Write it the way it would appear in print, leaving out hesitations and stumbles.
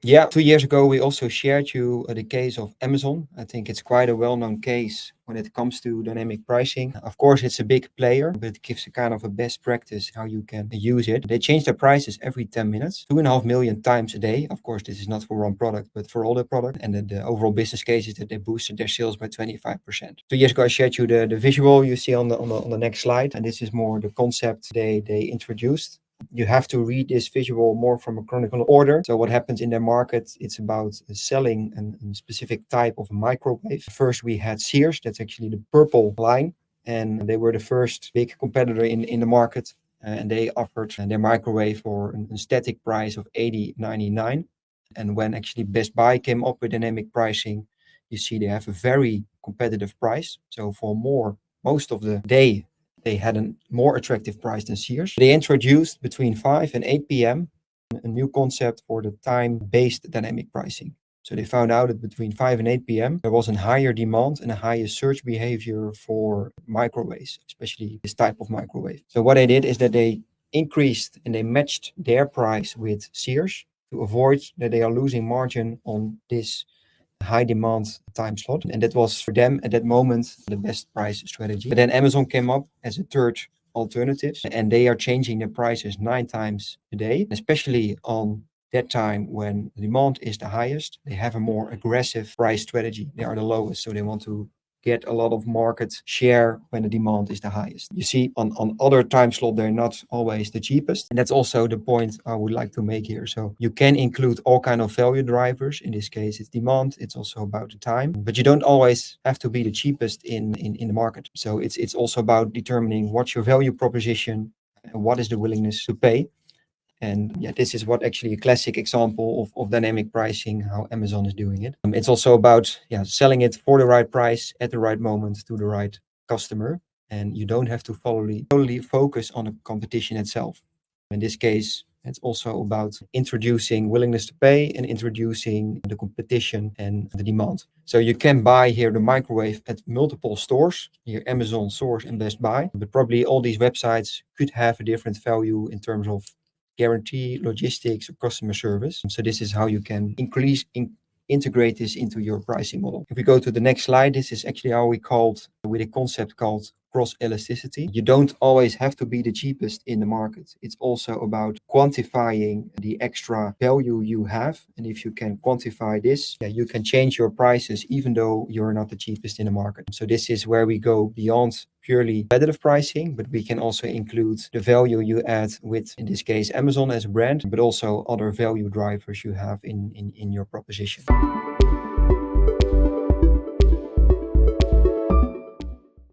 Yeah, 2 years ago, we also shared you the case of Amazon. I think it's quite a well-known case when it comes to dynamic pricing. Of course, it's a big player, but it gives a kind of a best practice how you can use it. They change their prices every 10 minutes, 2.5 million times a day. Of course, this is not for one product, but for all the product. And the overall business case is that they boosted their sales by 25%. 2 years ago, I shared you the visual you see on the next slide. And this is more the concept they introduced. You have to read this visual more from a chronological order. So what happens in their market, it's about selling a specific type of microwave. First we had Sears, that's actually the purple line, and they were the first big competitor in the market. And they offered their microwave for a static price of $80.99. And when actually Best Buy came up with dynamic pricing, you see they have a very competitive price. So for most of the day, they had a more attractive price than Sears. They introduced between 5 and 8 p.m. a new concept for the time-based dynamic pricing. So they found out that between 5 and 8 p.m., there was a higher demand and a higher search behavior for microwaves, especially this type of microwave. So what they did is that they increased and they matched their price with Sears to avoid that they are losing margin on this high demand time slot. And that was for them at that moment the best price strategy. But then Amazon came up as a third alternative, and they are changing their prices 9 times a day, especially on that time when demand is the highest. They have a more aggressive price strategy. They are the lowest, so they want to get a lot of market share when the demand is the highest. You see, on other time slot, they're not always the cheapest. And that's also the point I would like to make here. So you can include all kind of value drivers. In this case, it's demand. It's also about the time, but you don't always have to be the cheapest in the market. So it's also about determining what's your value proposition and what is the willingness to pay. And yeah, this is what actually a classic example of dynamic pricing, how Amazon is doing it. It's also about selling it for the right price at the right moment to the right customer. And you don't have to totally focus on the competition itself. In this case, it's also about introducing willingness to pay and introducing the competition and the demand. So you can buy here the microwave at multiple stores, here Amazon, Source, and Best Buy. But probably all these websites could have a different value in terms of guarantee, logistics, or customer service. So this is how you can integrate this into your pricing model. If we go to the next slide, this is actually how we called with a concept called cross elasticity. You don't always have to be the cheapest in the market. It's also about quantifying the extra value you have. And if you can quantify this, you can change your prices even though you're not the cheapest in the market. So this is where we go beyond purely competitive pricing, but we can also include the value you add with, in this case, Amazon as a brand, but also other value drivers you have in your proposition.